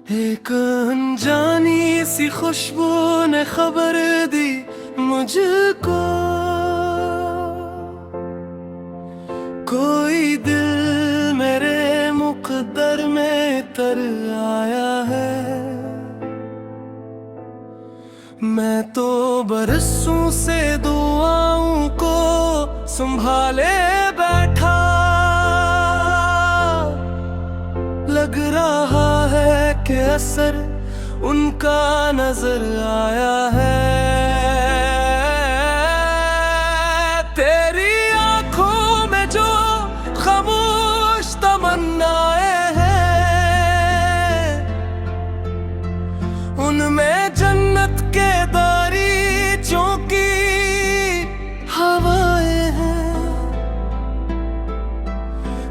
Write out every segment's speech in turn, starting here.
एक अनजानी सी खुशबू ने खबर दी मुझको, कोई दिल मेरे मुकद्दर में तर आया है। मैं तो बरसों से दुआओं को संभाले बैठा, लग रहा है कि असर उनका नजर आया है। तेरी आंखों में जो खामोश तमन्नाएं हैं, उनमें जन्नत के दरीचों की हवाएं हैं।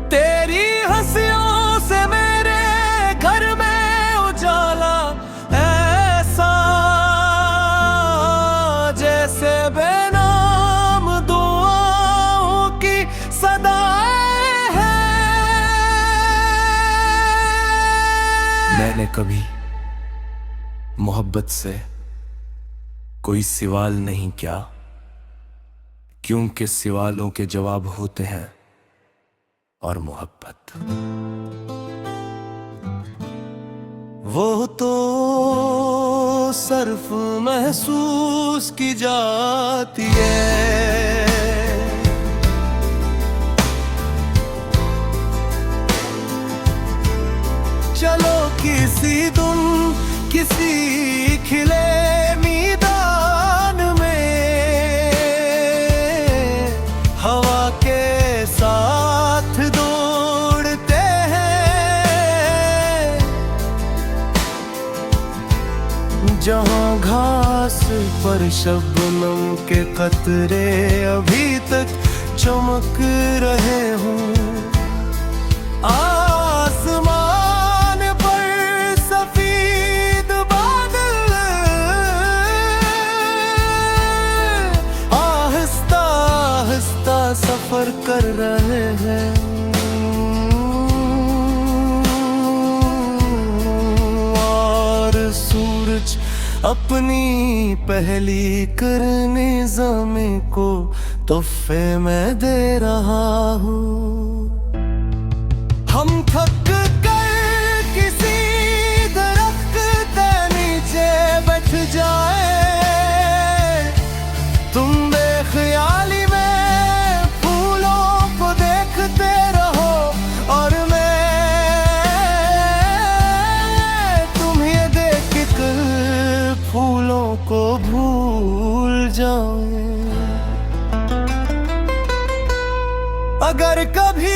तेरी हंसियों से मेरे घर में उजाला ऐसा, जैसे बेनाम दुआओं की सदाएं हैं। मैंने कभी मोहब्बत से कोई सवाल नहीं किया, क्योंकि सवालों के जवाब होते हैं और मोहब्बत वो तो सिर्फ महसूस की जाती है। चलो किसी खिले मैदान में हवा के साथ दौड़ते हैं, जहां घास पर शबनम के कतरे अभी तक चमक रहे हों। आसमान पर सफेद बादल आहिस्ता आहिस्ता सफर कर रहे हैं, और सूरज अपनी पहली करने ज़मे को तोहफे में दे रहा हूँ। हम थक कर किसी दरख्त के नीचे बैठ जाए, तुम बेख्याली में फूलों को देखते रहो, और मैं तुम्हें देख कर फूलों को भूल जाऊं। अगर कभी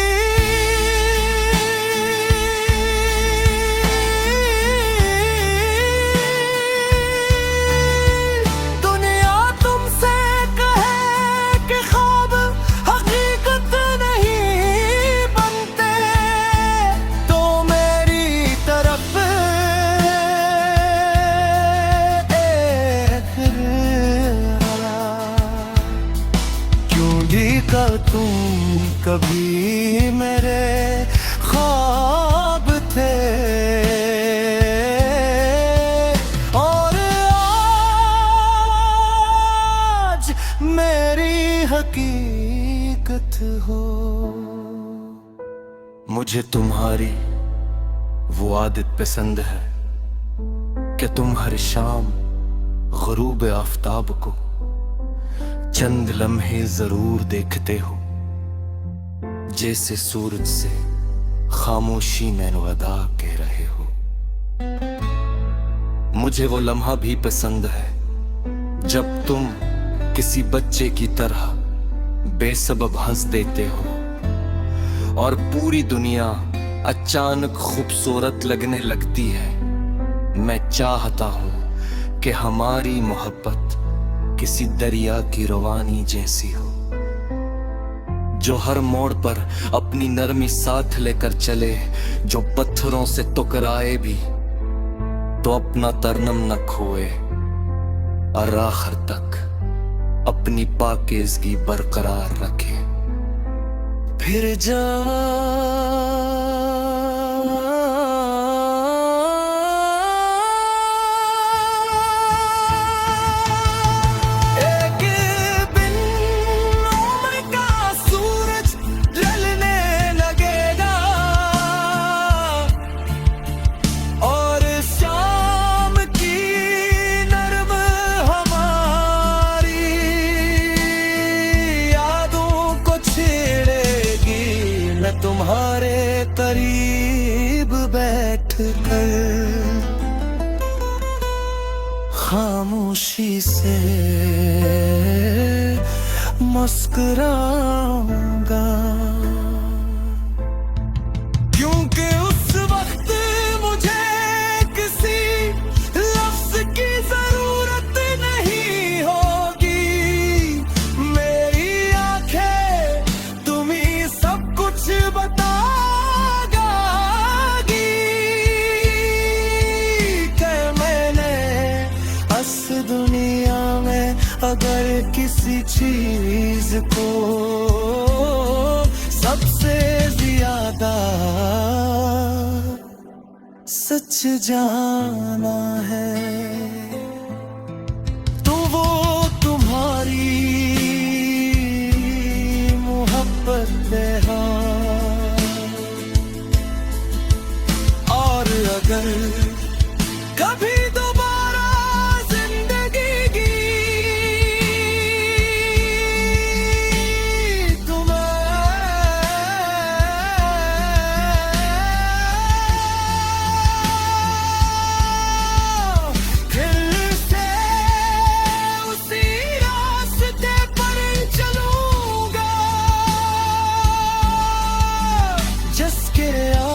का तुम कभी मेरे ख्वाब थे, और आज मेरी हकीकत हो। मुझे तुम्हारी वो आदत पसंद है कि तुम हर शाम ग़ुरूब आफ़ताब को चंद लम्हे जरूर देखते हो, जैसे सूरज से खामोशी में अदा कह रहे हो। मुझे वो लम्हा भी पसंद है जब तुम किसी बच्चे की तरह बेसबब हंस देते हो, और पूरी दुनिया अचानक खूबसूरत लगने लगती है। मैं चाहता हूँ कि हमारी मोहब्बत किसी दरिया की रवानी जैसी हो, जो हर मोड़ पर अपनी नरमी साथ लेकर चले, जो पत्थरों से टकराए भी तो अपना तरनम न खोए, और आखिर तक अपनी पाकीज़गी बरकरार रखे। फिर जा करीब बैठ कर खामोशी से मुस्कुराऊंगा, क्योंकि उस वक्त मुझे किसी लफ्ज की जरूरत नहीं होगी। मेरी आंखें तुम्हीं सब कुछ बताएगी कि मैंने इस दुनिया में अगर किसी चीज को सबसे ज्यादा सच जाना है, तो वो तुम्हारी मोहब्बत है। और अगर कभी दोबारा जिंदगी की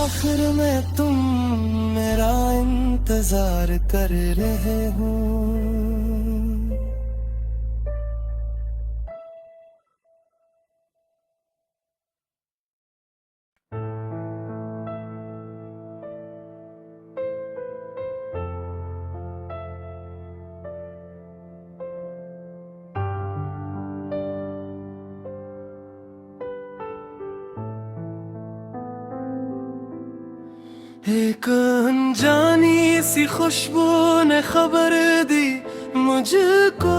आखिर में तुम मेरा इंतजार कर रहे हो। एक अनजानी सी खुशबू ने खबर दी मुझको,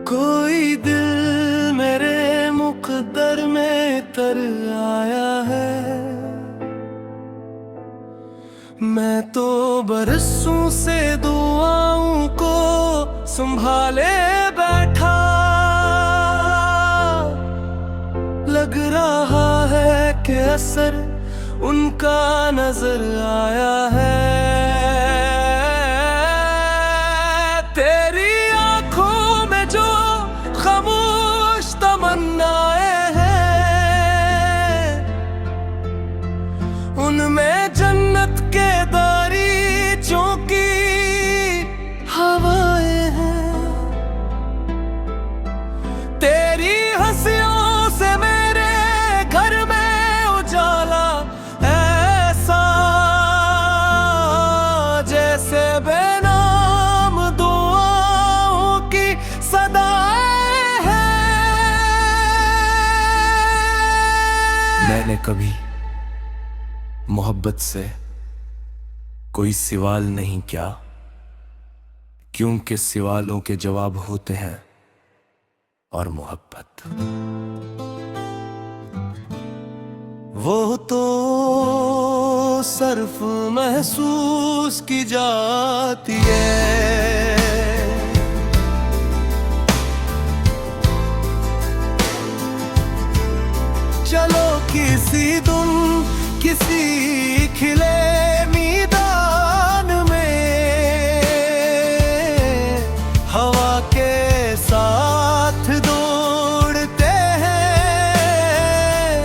कोई दिल मेरे मुकद्दर में तर आया है। मैं तो बरसों से दुआओं को संभाले बैठा, लग रहा है कि असर उनका नजर आया है। तेरी आंखों में जो खामोश तमन्नाएं हैं, उनमें जन्नत के दरीचों की हवाएं हैं। तेरी हंसियों से मेरे घर में उजाला ऐसा, जैसे बेनाम दुआओं की सदाएं हैं। मैंने कभी मोहब्बत से कोई सवाल नहीं किया, क्योंकि सवालों के जवाब होते हैं और मोहब्बत वो तो सिर्फ महसूस की जाती है। चलो किसी दिन किसी खिले मैदान में हवा के साथ दौड़ते हैं,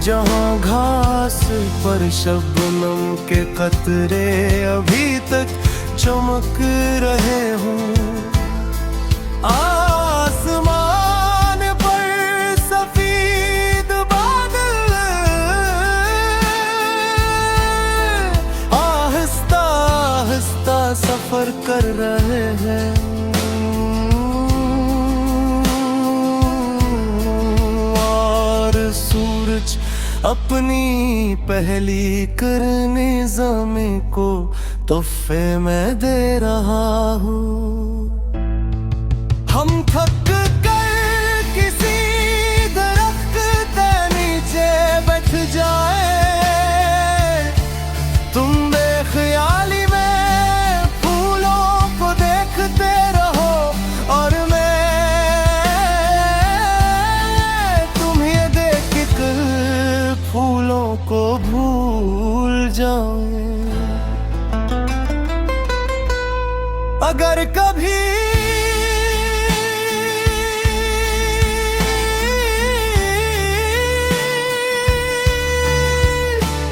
जहां घास पर शबनम के कतरे अभी तक चमक रहे हों। आसमान पर सफेद बादल आहिस्ता आहिस्ता सफर कर रहे हैं। और सूरज अपनी पहली करने ज़मीं को तोहफे में दे रहा हूँ। हम थक कर किसी दरख्त के नीचे बैठ जाए, तुम बेख्याली में फूलों को देखते रहो और मैं अगर कभी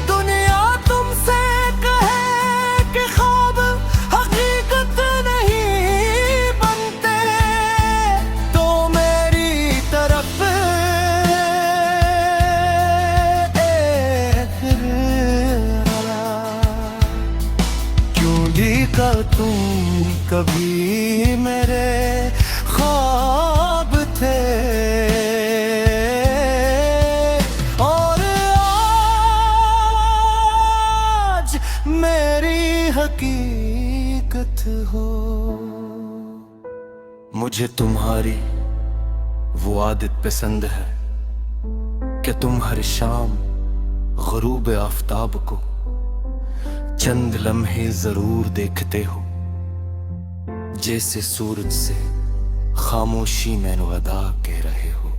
दुनिया तुमसे कहे कि ख्वाब हकीकत नहीं बनते, तो मेरी तरफ क्यों लिखा तुम कभी मेरे ख्वाब थे, और आज मेरी हकीकत हो। मुझे तुम्हारी वो आदत पसंद है कि तुम हर शाम ग़ुरूब आफ़ताब को चंद लम्हे जरूर देखते हो, जैसे सूरज से खामोशी में अदा कह रहे हो।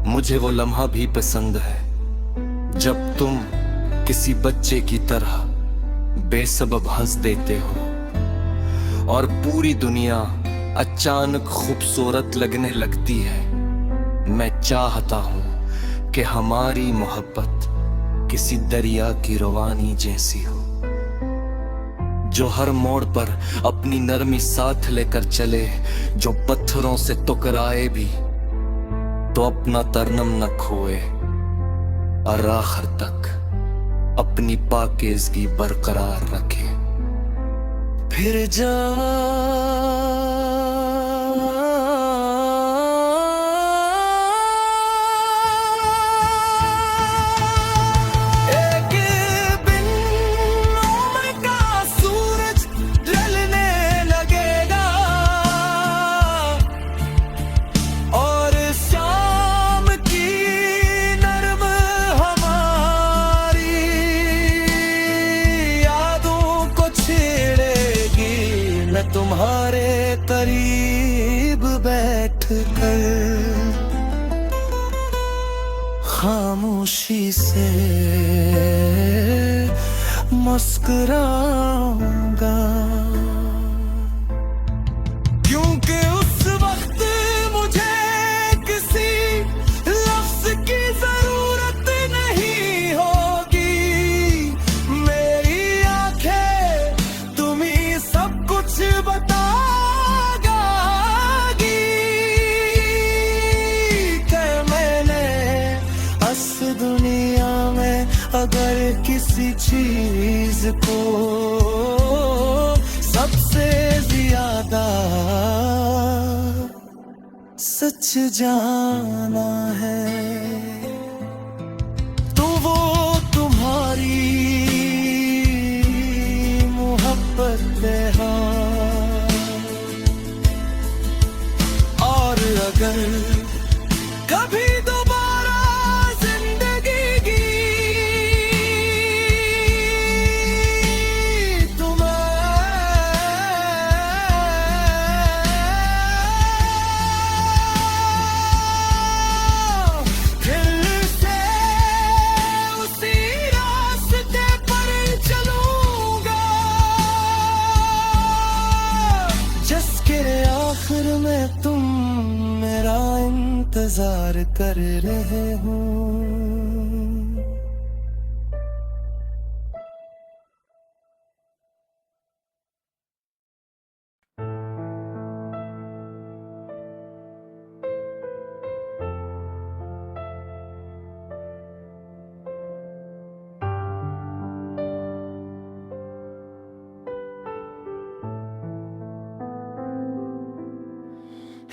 मुझे वो लम्हा भी पसंद है जब तुम किसी बच्चे की तरह बेसबब हंस देते हो और पूरी दुनिया अचानक खूबसूरत लगने लगती है। मैं चाहता हूं कि हमारी मोहब्बत किसी दरिया की रवानी जैसी हो, जो हर मोड़ पर अपनी नरमी साथ लेकर चले, जो पत्थरों से टकराए भी तो अपना तरनम न खोए और आखिर तक अपनी पाकीज़गी बरकरार रखे। फिर जा तुम्हारे करीब बैठ कर खामोशी से मुस्कुराऊंगा, क्योंकि उस वक्त मुझे किसी लफ्ज की जरूरत नहीं होगी। मेरी आंखें तुम्हीं सब कुछ बताएगी कि मैंने इस दुनिया में अगर किसी चीज को सबसे ज्यादा सच जाना है, तो वो तुम्हारी मोहब्बत है। और अगर कभी दोबारा जिंदगी की इंतजार कर रहे हो।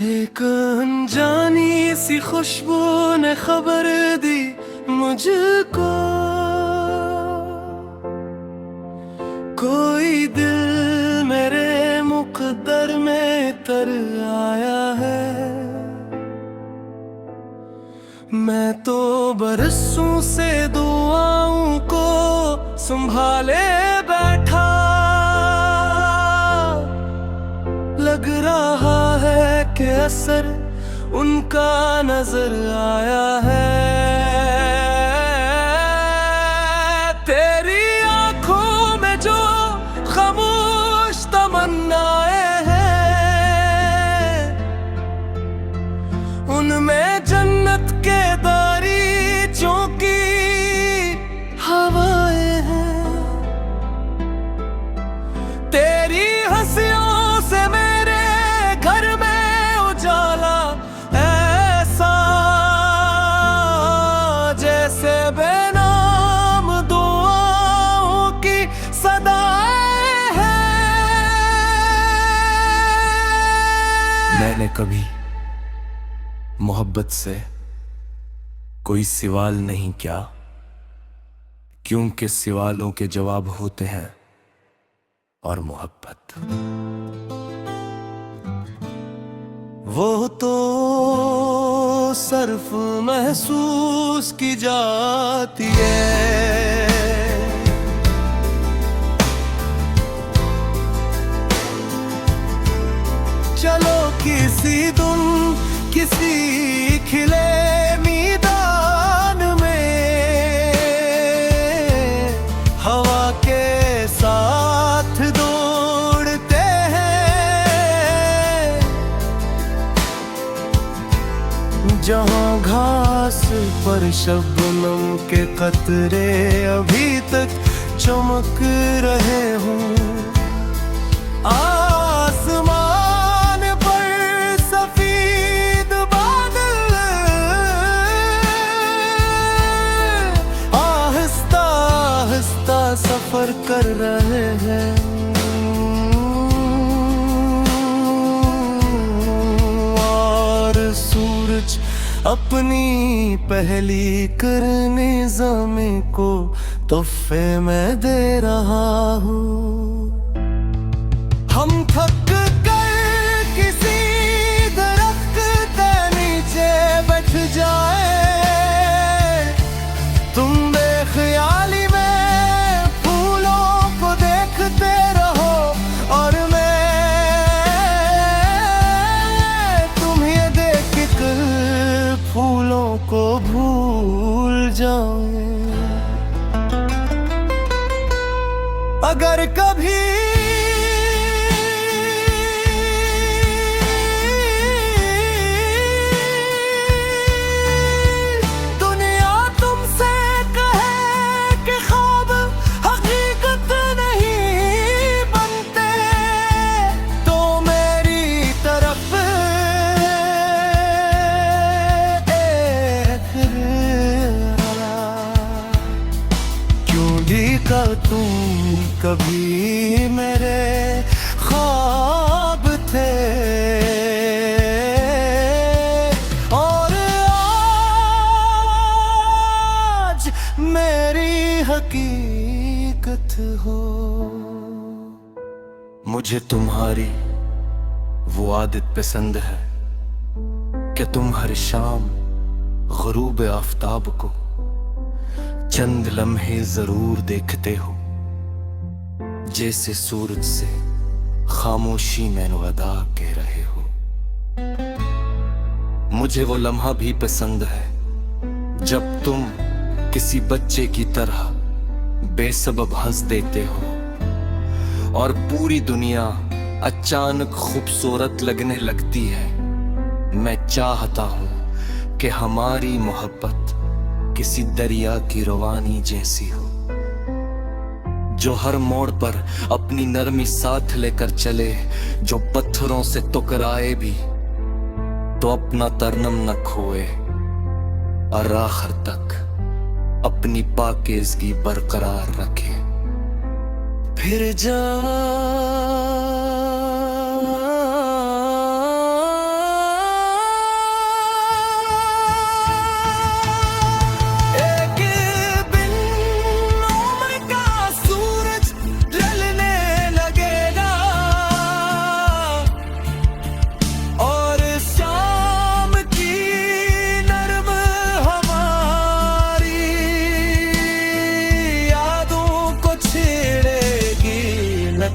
एक अनजानी सी खुशबू ने खबर दी मुझको, कोई दिल मेरे मुकद्दर में तर आया है। मैं तो बरसों से दुआओं को संभाले बैठा, लग रहा है कि असर उनका नजर आया है। तेरी आंखों में जो खामोश जन्नत के दरीचों की हवाएं हैं। तेरी हंसियों से मेरे घर में उजाला ऐसा, जैसे बेनाम दुआओं की सदाएं हैं। मैंने कभी मोहब्बत से कोई सवाल नहीं किया, क्योंकि सवालों के जवाब होते हैं और मोहब्बत वो तो सिर्फ महसूस की जाती है। चलो किसी खिले मैदान में हवा के साथ दौड़ते हैं, जहां घास पर शबनम के कतरे अभी तक चमक रहे हों। आसमान पर सफेद बादल आहिस्ता आहिस्ता सफर कर रहे हैं, और सूरज अपनी पहली करने ज़मीं को तोहफे में दे रहा हूँ। हम थक कर किसी दरख्त के नीचे बैठ जाए, तुम बेख्याली में फूलों को देखते रहो, और मैं तुम्हें देख कर फूलों को भूल जाऊं। अगर कभी का तुम कभी मेरे ख्वाब थे, और आज मेरी हकीकत हो। मुझे तुम्हारी वो आदत पसंद है कि तुम हर शाम ग़ुरूब आफ़ताब को चंद लम्हे जरूर देखते हो, जैसे सूरज से खामोशी में अदा कह रहे हो। मुझे वो लम्हा भी पसंद है जब तुम किसी बच्चे की तरह बेसबब हंस देते हो, और पूरी दुनिया अचानक खूबसूरत लगने लगती है। मैं चाहता हूं कि हमारी मोहब्बत किसी दरिया की रवानी जैसी हो, जो हर मोड़ पर अपनी नरमी साथ लेकर चले, जो पत्थरों से टकराए भी तो अपना तरनम न खोए, और आखिर तक अपनी पाकीज़गी बरकरार रखे। फिर जा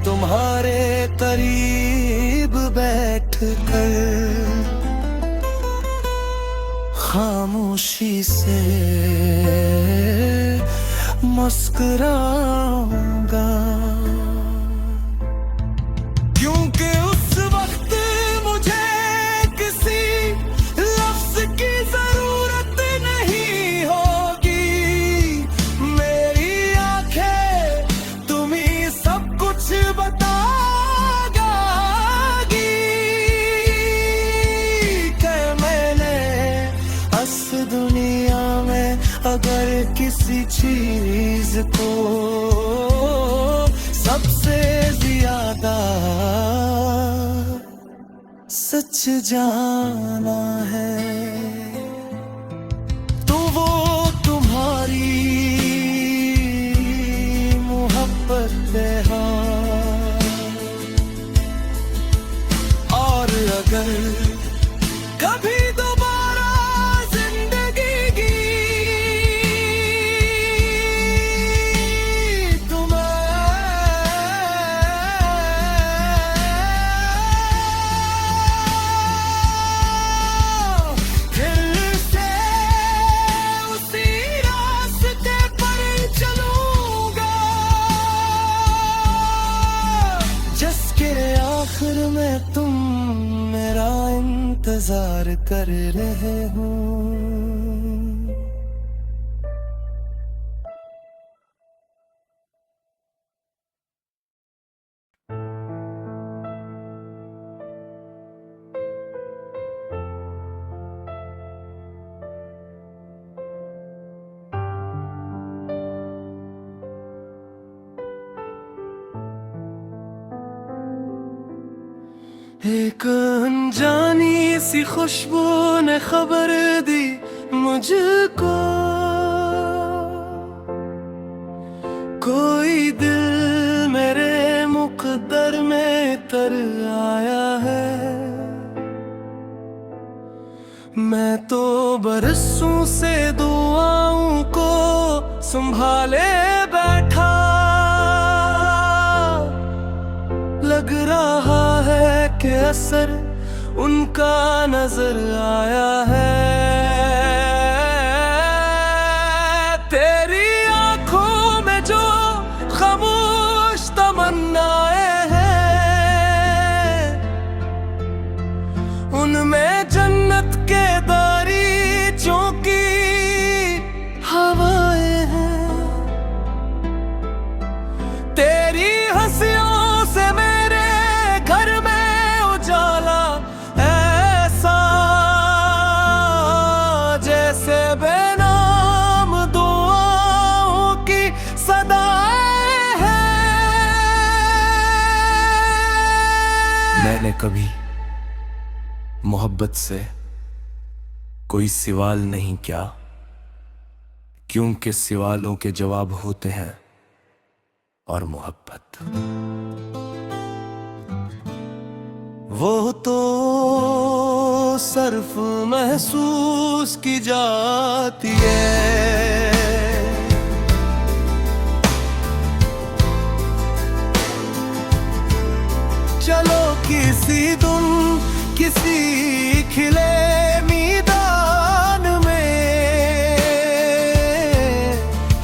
तुम्हारे करीब बैठ कर खामोशी से मुस्कुराऊंगा, क्योंकि उस वक्त मुझे किसी लफ्ज की जरूरत अगर किसी चीज को सबसे ज्यादा सच जाना है तो वो तुम्हारी मोहब्बत है। और अगर कभी दोबारा जिंदगी की आखिर में तुम मेरा इंतजार कर रहे हो। एक अनजानी सी खुशबू ने खबर दी मुझको, कोई दिल मेरे मुकद्दर में तर आया है। मैं तो बरसों से दुआओं को संभाले बैठा, लग रहा है कि असर उनका नजर आया है। तेरी आंखों में जो खामोश तमन्नाएं हैं, उनमें जन्नत के दरीचों की हवाएं हैं। तेरी हंसियों से मेरे घर में उजाला ऐसा, जैसे बेनाम दुआओं की सदाएं हैं। मैंने कभी मोहब्बत से कोई सवाल नहीं किया, क्योंकि सवालों के जवाब होते हैं और मोहब्बत वो तो सिर्फ महसूस की जाती है। चलो किसी दिन किसी खिले मैदान में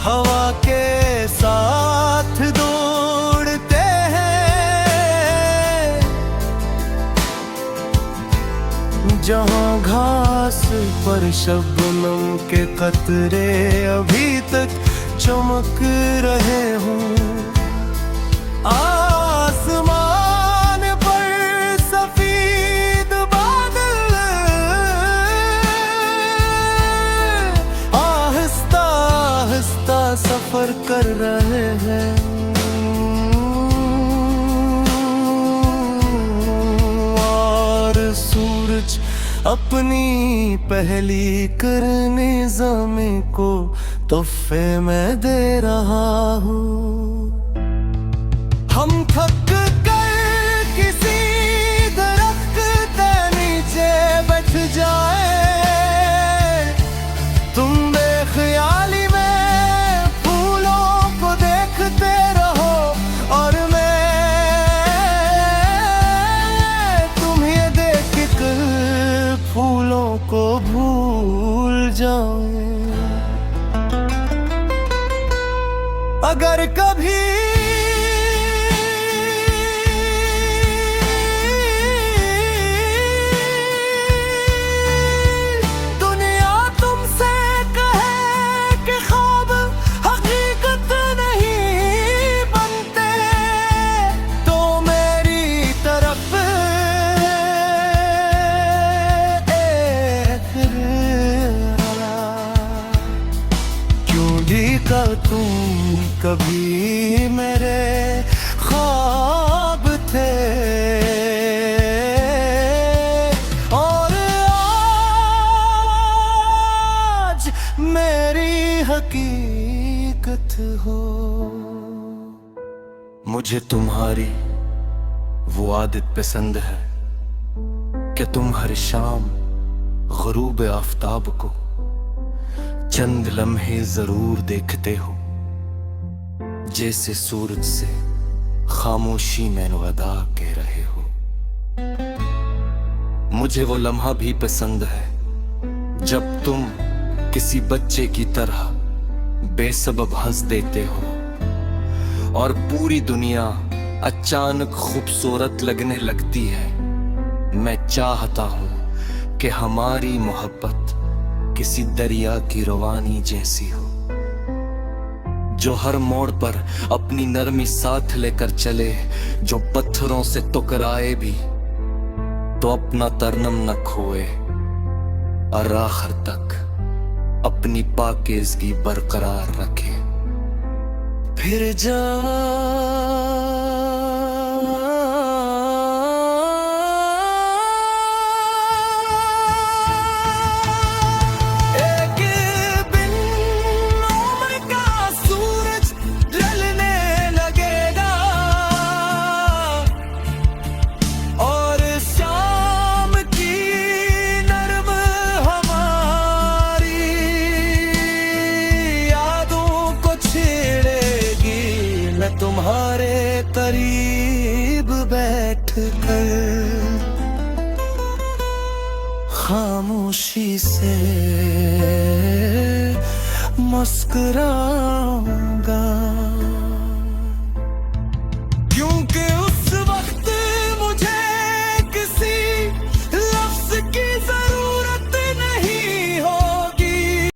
हवा के साथ दौड़ते हैं, जहां घास पर शबनम के कतरे अभी तक चमक रहे हों। आसमान पर सफेद बादल आहिस्ता आहिस्ता सफर कर रहे हैं, और सूरज अपनी पहली करने ज़मीं को तोहफे में दे रहा हूँ। हम थक कर किसी दरख्त के नीचे बैठ जाए, तुम बेख्याली में फूलों को देखते रहो, और मैं तुम्हें देख कर फूलों को भूल जाऊं। अगर कभी तुम कभी मेरे ख्वाब थे और आज मेरी हकीकत हो। मुझे तुम्हारी वो आदत पसंद है कि तुम हर शाम ग़ुरूब आफ़ताब को चंद लम्हे जरूर देखते हो, जैसे सूरज से खामोशी में अलविदा कह रहे हो। मुझे वो लम्हा भी पसंद है जब तुम किसी बच्चे की तरह बेसबब हंस देते हो और पूरी दुनिया अचानक खूबसूरत लगने लगती है। मैं चाहता हूं कि हमारी मोहब्बत किसी दरिया की रवानी जैसी हो, जो हर मोड़ पर अपनी नरमी साथ लेकर चले, जो पत्थरों से टकराए भी तो अपना तरनम न खोए और आखिर तक अपनी पाकीज़गी बरकरार रखे। फिर जा तुम्हारे करीब बैठ कर खामोशी से मुस्कुराऊं।